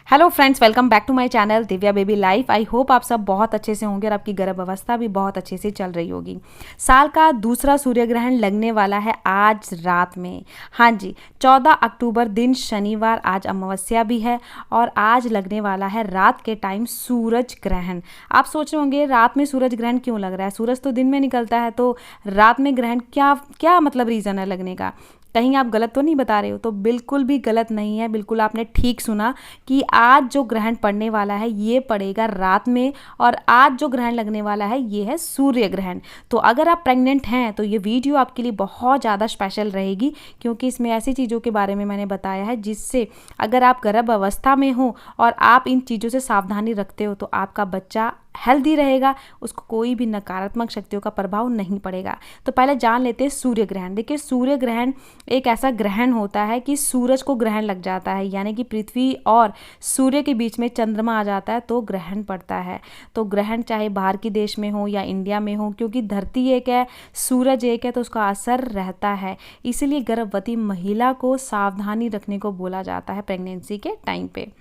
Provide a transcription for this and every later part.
Hello friends, welcome back to my channel Divya baby life. I hope आप सब बहुत अच्छे से होंगे और आपकी गर्भ अवस्था भी बहुत अच्छे से चल रही होगी। साल का दूसरा सूर्य ग्रहण लगने वाला है आज रात में। हाँ जी, 14 अक्टूबर दिन शनिवार, आज अमावस्या भी है और आज लगने वाला है रात के टाइम सूरज ग्रहण। आप सोच रहे होंगे रात में सूरज ग्रहण क्यों लग रहा है? सूरज तो दिन में निकलता है, तो रात में ग्रहण क्या क्या मतलब रीज़न है लगने का? कहीं आप गलत तो नहीं बता रहे हो? तो बिल्कुल भी गलत नहीं है, बिल्कुल आपने ठीक सुना कि आज जो ग्रहण पड़ने वाला है ये पड़ेगा रात में और आज जो ग्रहण लगने वाला है ये है सूर्य ग्रहण। तो अगर आप प्रेग्नेंट हैं तो ये वीडियो आपके लिए बहुत ज़्यादा स्पेशल रहेगी, क्योंकि इसमें ऐसी चीज़ों के बारे में मैंने बताया है जिससे अगर आप गर्भ अवस्था में हो और आप इन चीज़ों से सावधानी रखते हो तो आपका बच्चा हेल्दी रहेगा, उसको कोई भी नकारात्मक शक्तियों का प्रभाव नहीं पड़ेगा। तो पहले जान लेते हैं सूर्य ग्रहण। देखिए, सूर्य ग्रहण एक ऐसा ग्रहण होता है कि सूरज को ग्रहण लग जाता है, यानी कि पृथ्वी और सूर्य के बीच में चंद्रमा आ जाता है तो ग्रहण पड़ता है। तो ग्रहण चाहे बाहर के देश में हो या इंडिया में हो, क्योंकि धरती एक है, सूरज एक है, तो उसका असर रहता है। इसीलिए गर्भवती महिला को सावधानी रखने को बोला जाता है प्रेगनेंसी के टाइम पे।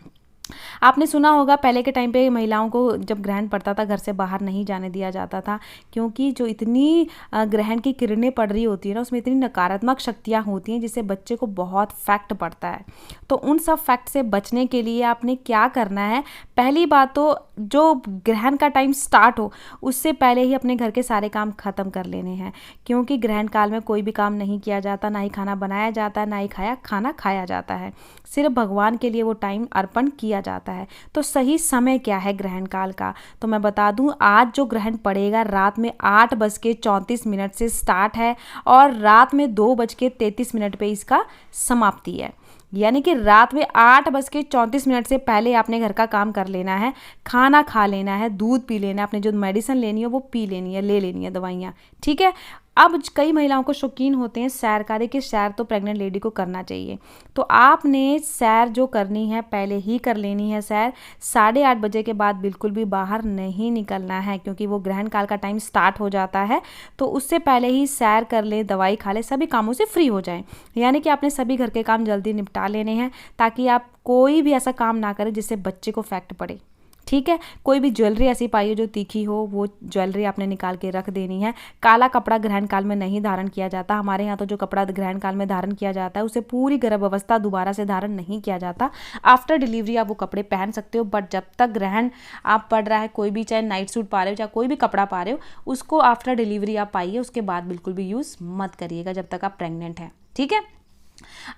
आपने सुना होगा पहले के टाइम पे महिलाओं को जब ग्रहण पड़ता था घर से बाहर नहीं जाने दिया जाता था, क्योंकि जो इतनी ग्रहण की किरणें पड़ रही होती है ना, उसमें इतनी नकारात्मक शक्तियाँ होती हैं जिससे बच्चे को बहुत फैक्ट पड़ता है। तो उन सब फैक्ट से बचने के लिए आपने क्या करना है? पहली बात तो जो ग्रहण का टाइम स्टार्ट हो उससे पहले ही अपने घर के सारे काम खत्म कर लेने हैं, क्योंकि ग्रहण काल में कोई भी काम नहीं किया जाता, ना ही खाना बनाया जाता है, ना ही खाना खाया जाता है। सिर्फ भगवान के लिए वो टाइम अर्पण किया जाता है। तो सही समय क्या है ग्रहण काल का? तो मैं बता दूं, आज जो ग्रहण पड़ेगा रात में 8:34 से स्टार्ट है और रात में 2:33 पे इसका समाप्ति है। यानी कि रात में 8:34 से पहले आपने घर का काम कर लेना है, खाना खा लेना है, दूध पी लेना है, अपने जो मेडिसिन लेनी है वो पी लेनी है, ले लेनी है दवाइयाँ, ठीक है। अब कई महिलाओं को शौकीन होते हैं सैर का। देखिए, सैर तो प्रेग्नेंट लेडी को करना चाहिए, तो आपने सैर जो करनी है पहले ही कर लेनी है। सैर 8:30 बजे के बाद बिल्कुल भी बाहर नहीं निकलना है, क्योंकि वो ग्रहण काल का टाइम स्टार्ट हो जाता है। तो उससे पहले ही सैर कर लें, दवाई खा लें, सभी कामों से फ्री हो जाएं। यानी कि आपने सभी घर के काम जल्दी निपटा लेने हैं, ताकि आप कोई भी ऐसा काम ना करें जिससे बच्चे को इफेक्ट पड़े, ठीक है। कोई भी ज्वेलरी ऐसी पाई हो जो तीखी हो, वो ज्वेलरी आपने निकाल के रख देनी है। काला कपड़ा ग्रहण काल में नहीं धारण किया जाता। हमारे यहाँ तो जो कपड़ा ग्रहण काल में धारण किया जाता है उसे पूरी गर्भ अवस्था दोबारा से धारण नहीं किया जाता। आफ्टर डिलीवरी आप वो कपड़े पहन सकते हो, बट जब तक ग्रहण आप पड़ रहा है, कोई भी चाहे नाइट सूट पा रहे हो चाहे कोई भी कपड़ा पा रहे हो, उसको आफ्टर डिलीवरी आप पाइए, उसके बाद बिल्कुल भी यूज़ मत करिएगा जब तक आप प्रेग्नेंट हैं, ठीक है।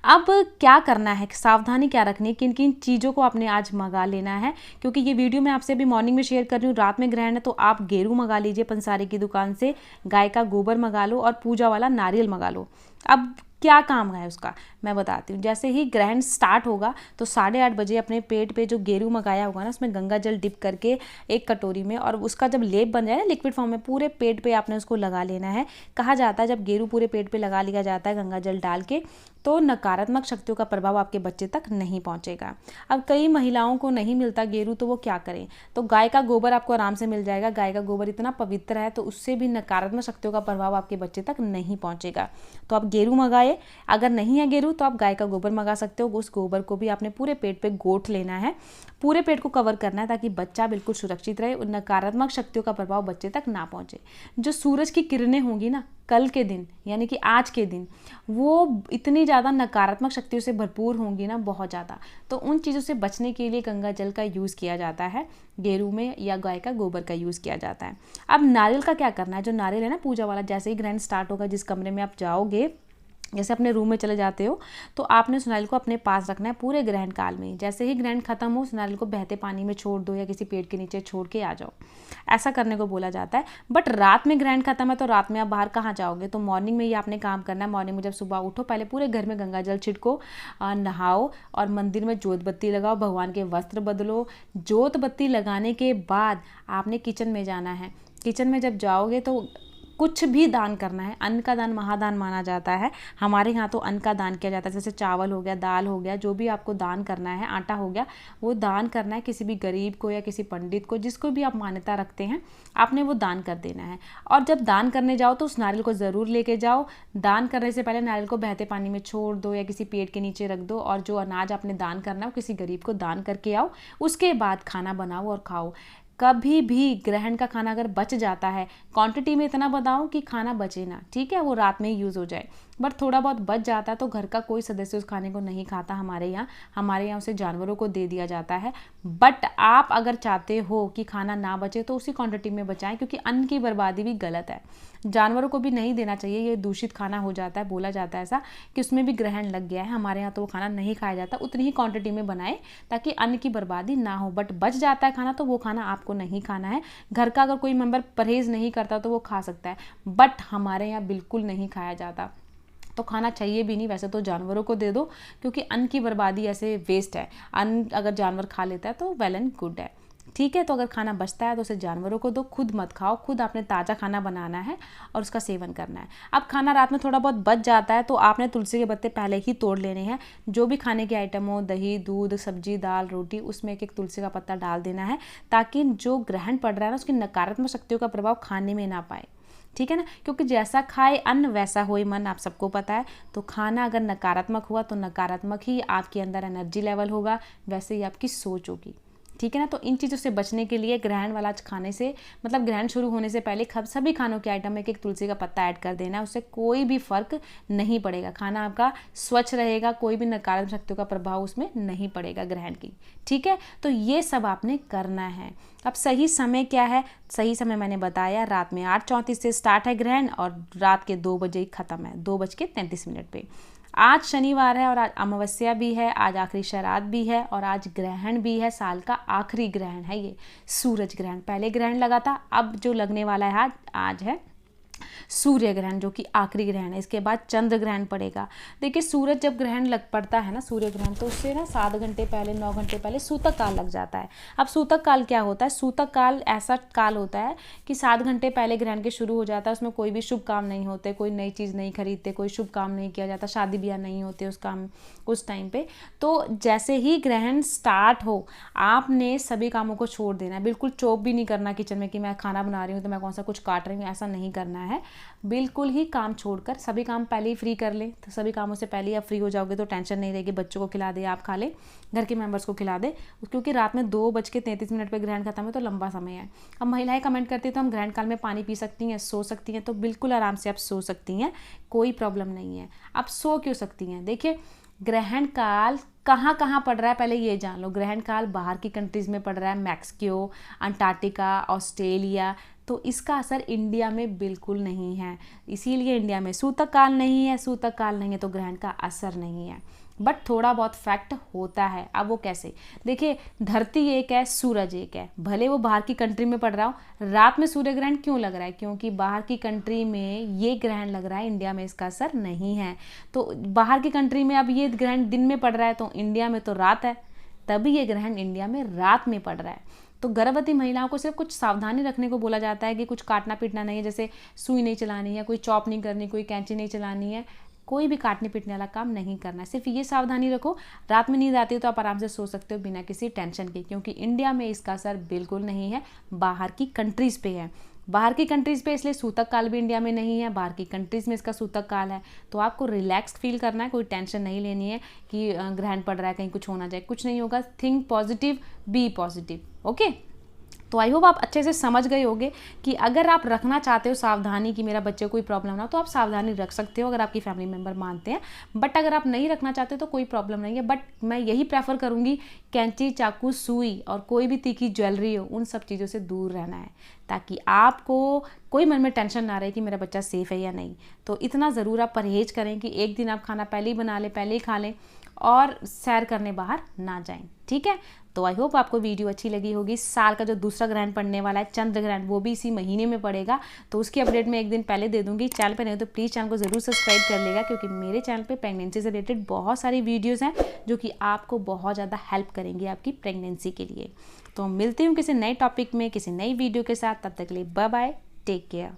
अब क्या करना है, सावधानी क्या रखनी है, किन किन चीज़ों को आपने आज मंगा लेना है, क्योंकि ये वीडियो मैं आपसे अभी मॉर्निंग में शेयर कर रही हूँ, रात में ग्रहण है तो आप गेरू मंगा लीजिए पंसारी की दुकान से, गाय का गोबर मंगा लो और पूजा वाला नारियल मंगा लो। अब क्या काम है उसका मैं बताती हूँ। जैसे ही ग्रहण स्टार्ट होगा तो 8:30 बजे अपने पेट पे जो गेरू मंगाया होगा ना, उसमें गंगा जल डिप करके एक कटोरी में, और उसका जब लेप बन जाए ना लिक्विड फॉर्म में, पूरे पेट पे आपने उसको लगा लेना है। कहा जाता है जब गेरू पूरे पेट पे लगा लिया जाता है गंगा जल डाल के, तो नकारात्मक शक्तियों का प्रभाव आपके बच्चे तक नहीं पहुंचेगा। अब कई महिलाओं को नहीं मिलता गेरू, तो वो क्या करें? तो गाय का गोबर आपको आराम से मिल जाएगा। गाय का गोबर इतना पवित्र है तो उससे भी नकारात्मक शक्तियों का प्रभाव आपके बच्चे तक नहीं पहुंचेगा। तो आप गेरू मंगाए, अगर नहीं है गेरू तो आप गाय का गोबर मंगा सकते हो। उस गोबर को भी आपने पूरे पेट पे गोट लेना है, पूरे पेट को कवर करना है, ताकि बच्चा बिल्कुल सुरक्षित रहे और नकारात्मक शक्तियों का प्रभाव बच्चे तक ना पहुंचे। जो सूरज की किरणें होंगी ना कल के दिन, यानी कि आज के दिन, वो इतनी ज़्यादा नकारात्मक शक्तियों से भरपूर होंगी ना, बहुत ज़्यादा। तो उन चीज़ों से बचने के लिए गंगा जल का यूज़ किया जाता है गेरू में, या गाय का गोबर का यूज़ किया जाता है। अब नारियल का क्या करना है? जो नारियल है ना पूजा वाला, जैसे ही ग्रहण स्टार्ट होगा, जिस कमरे में आप जाओगे, जैसे अपने रूम में चले जाते हो, तो आपने उस नारियल को अपने पास रखना है पूरे ग्रहण काल में। जैसे ही ग्रहण खत्म हो, उस नारियल को बहते पानी में छोड़ दो या किसी पेड़ के नीचे छोड़ के आ जाओ, ऐसा करने को बोला जाता है। बट रात में ग्रहण खत्म है तो रात में आप बाहर कहाँ जाओगे? तो मॉर्निंग में ही आपने काम करना है। मॉर्निंग में जब सुबह उठो, पहले पूरे घर में गंगा जल छिड़को, नहाओ और मंदिर में जोत बत्ती लगाओ, भगवान के वस्त्र बदलो। जोत बत्ती लगाने के बाद आपने किचन में जाना है। किचन में जब जाओगे तो कुछ भी दान करना है, अन्न का दान महादान माना जाता है। हमारे यहाँ तो अन्न का दान किया जाता है, जैसे चावल हो गया, दाल हो गया, जो भी आपको दान करना है, आटा हो गया, वो दान करना है किसी भी गरीब को या किसी पंडित को, जिसको भी आप मान्यता रखते हैं, आपने वो दान कर देना है। और जब दान करने जाओ तो उस नारियल को ज़रूर लेके जाओ। दान करने से पहले नारियल को बहते पानी में छोड़ दो या किसी पेड़ के नीचे रख दो, और जो अनाज आपने दान करना है वो किसी गरीब को दान करके आओ। उसके बाद खाना बनाओ और खाओ। कभी भी ग्रहण का खाना अगर बच जाता है, क्वांटिटी में इतना बताओ कि खाना बचे ना, ठीक है, वो रात में ही यूज़ हो जाए, बट थोड़ा बहुत बच जाता है तो घर का कोई सदस्य उस खाने को नहीं खाता। हमारे यहाँ उसे जानवरों को दे दिया जाता है। बट आप अगर चाहते हो कि खाना ना बचे तो उसी क्वांटिटी में बचाएं, क्योंकि अन्न की बर्बादी भी गलत है, जानवरों को भी नहीं देना चाहिए। ये दूषित खाना हो जाता है, बोला जाता है ऐसा कि उसमें भी ग्रहण लग गया है। हमारे यहाँ तो वो खाना नहीं खाया जाता, उतनी ही क्वांटिटी में बनाए ताकि अन्न की बर्बादी ना हो। बट बच जाता है खाना तो वो खाना आपको नहीं खाना है। घर का अगर कोई मेंबर परहेज नहीं करता तो वो खा सकता है, बट हमारे यहाँ बिल्कुल नहीं खाया जाता, तो खाना चाहिए भी नहीं। वैसे तो जानवरों को दे दो, क्योंकि अन्न की बर्बादी ऐसे वेस्ट है। अन्न अगर जानवर खा लेता है तो वेल एंड गुड है, ठीक है। तो अगर खाना बचता है तो उसे जानवरों को दो, खुद मत खाओ। खुद आपने ताज़ा खाना बनाना है और उसका सेवन करना है। अब खाना रात में थोड़ा बहुत बच जाता है तो आपने तुलसी के पत्ते पहले ही तोड़ लेने हैं। जो भी खाने के आइटम हो, दही, दूध, सब्जी, दाल, रोटी, उसमें एक एक तुलसी का पत्ता डाल देना है, ताकि जो ग्रहण पड़ रहा है ना उसकी नकारात्मक शक्तियों का प्रभाव खाने में ना पाए, ठीक है ना। क्योंकि जैसा खाए अन्न वैसा होए मन, आप सबको पता है। तो खाना अगर नकारात्मक हुआ तो नकारात्मक ही आपके अंदर एनर्जी लेवल होगा, वैसे ही आपकी सोच होगी, ठीक है ना। तो इन चीज़ों से बचने के लिए ग्रहण वाला खाने से, मतलब ग्रहण शुरू होने से पहले सभी खानों के आइटम में एक एक तुलसी का पत्ता ऐड कर देना है। उससे कोई भी फर्क नहीं पड़ेगा, खाना आपका स्वच्छ रहेगा, कोई भी नकारात्मक शक्तियों का प्रभाव उसमें नहीं पड़ेगा ग्रहण की, ठीक है। तो ये सब आपने करना है। अब सही समय क्या है? सही समय मैंने बताया, रात में 8:34 से स्टार्ट है ग्रहण और रात के 2 बजे ख़त्म है, 2:33 पे। आज शनिवार है और आज अमावस्या भी है, आज आखिरी श्राद्ध भी है और आज ग्रहण भी है। साल का आखिरी ग्रहण है ये, सूरज ग्रहण। पहले ग्रहण लगा था, अब जो लगने वाला है आज है सूर्य ग्रहण, जो कि आखिरी ग्रहण है। इसके बाद चंद्र ग्रहण पड़ेगा। देखिए, सूरज जब ग्रहण लग पड़ता है ना, सूर्य ग्रहण, तो उससे ना 7 घंटे पहले, 9 घंटे पहले सूतक काल लग जाता है। अब सूतक काल क्या होता है? सूतक काल ऐसा काल होता है कि 7 घंटे पहले ग्रहण के शुरू हो जाता है। उसमें कोई भी शुभ काम नहीं होते, कोई नई चीज़ नहीं खरीदते, कोई शुभ काम नहीं किया जाता, शादी ब्याह नहीं होते उस टाइम पे। तो जैसे ही ग्रहण स्टार्ट हो, आपने सभी कामों को छोड़ देना है। बिल्कुल चौप भी नहीं करना किचन में कि मैं खाना बना रही हूँ तो मैं कौन सा कुछ काट रही हूँ, ऐसा नहीं करना है। बिल्कुल ही काम छोड़कर सभी काम पहले ही फ्री कर ले। तो सभी कामों से पहले ही आप फ्री हो जाओगे तो टेंशन नहीं रहेगी। बच्चों को खिला दे, आप खा ले, घर के मेंबर्स को खिला दे, क्योंकि रात में 2:33 पे ग्रहण खत्म है, तो लंबा समय है। अब महिलाएं कमेंट करती हैं तो हम ग्रहण काल में पानी पी सकती हैं, सो सकती हैं, तो बिल्कुल आराम से आप सो सकती हैं, कोई प्रॉब्लम नहीं है। आप सो क्यों सकती हैं? देखिए, ग्रहण काल कहाँ कहाँ पड़ रहा है पहले ये जान लो। ग्रहण काल बाहर की कंट्रीज़ में पड़ रहा है, मैक्सिको, अंटार्कटिका, ऑस्ट्रेलिया। तो इसका असर इंडिया में बिल्कुल नहीं है, इसीलिए इंडिया में सूतक काल नहीं है। सूतक काल नहीं है तो ग्रहण का असर नहीं है, बट थोड़ा बहुत फैक्ट होता है। अब वो कैसे? देखिए, धरती एक है, सूरज एक है। भले वो बाहर की कंट्री में पड़ रहा हो, रात में सूर्य ग्रहण क्यों लग रहा है? क्योंकि बाहर की कंट्री में ये ग्रहण लग रहा है, इंडिया में इसका असर नहीं है। तो बाहर की कंट्री में अब ये ग्रहण दिन में पड़ रहा है, तो इंडिया में तो रात है, तभी ये ग्रहण इंडिया में रात में पड़ रहा है। तो गर्भवती महिलाओं को सिर्फ कुछ सावधानी रखने को बोला जाता है कि कुछ काटना पीटना नहीं है, जैसे सुई नहीं चलानी है, कोई चॉप नहीं करनी, कोई कैंची नहीं चलानी है, कोई भी काटने पीटने वाला काम नहीं करना है। सिर्फ ये सावधानी रखो, रात में नींद आती है तो आप आराम से सो सकते हो बिना किसी टेंशन के, क्योंकि इंडिया में इसका असर बिल्कुल नहीं है, बाहर की कंट्रीज़ पे है। बाहर की कंट्रीज़ पे इसलिए सूतक काल भी इंडिया में नहीं है, बाहर की कंट्रीज़ में इसका सूतक काल है। तो आपको रिलैक्स फील करना है, कोई टेंशन नहीं लेनी है कि ग्रहण पड़ रहा है कहीं कुछ होना जाए, कुछ नहीं होगा। Think positive, be positive, okay. तो आई होप आप अच्छे से समझ गए होंगे कि अगर आप रखना चाहते हो सावधानी कि मेरा बच्चे को कोई प्रॉब्लम ना हो, तो आप सावधानी रख सकते हो अगर आपकी फैमिली मेम्बर मानते हैं। बट अगर आप नहीं रखना चाहते तो कोई प्रॉब्लम नहीं है। बट मैं यही प्रेफर करूँगी, कैंची, चाकू, सुई और कोई भी तीखी ज्वेलरी हो, उन सब चीज़ों से दूर रहना है, ताकि आपको कोई मन में टेंशन ना रहे कि मेरा बच्चा सेफ़ है या नहीं। तो इतना ज़रूर आप परहेज करें कि एक दिन आप खाना पहले ही बना लें, पहले ही खा लें और सैर करने बाहर ना जाएं, ठीक है। तो आई होप आपको वीडियो अच्छी लगी होगी। साल का जो दूसरा ग्रहण पड़ने वाला है, चंद्र ग्रहण, वो भी इसी महीने में पड़ेगा, तो उसकी अपडेट मैं एक दिन पहले दे दूंगी। चैनल पे नहीं तो प्लीज़ चैनल को ज़रूर सब्सक्राइब कर लेगा, क्योंकि मेरे चैनल पे प्रेगनेंसी से रिलेटेड बहुत सारी वीडियोज़ हैं जो कि आपको बहुत ज़्यादा हेल्प करेंगी आपकी प्रेगनेंसी के लिए। तो मिलती हूँ किसी नए टॉपिक में, किसी नई वीडियो के साथ। तब तक के लिए बाय बाय, टेक केयर।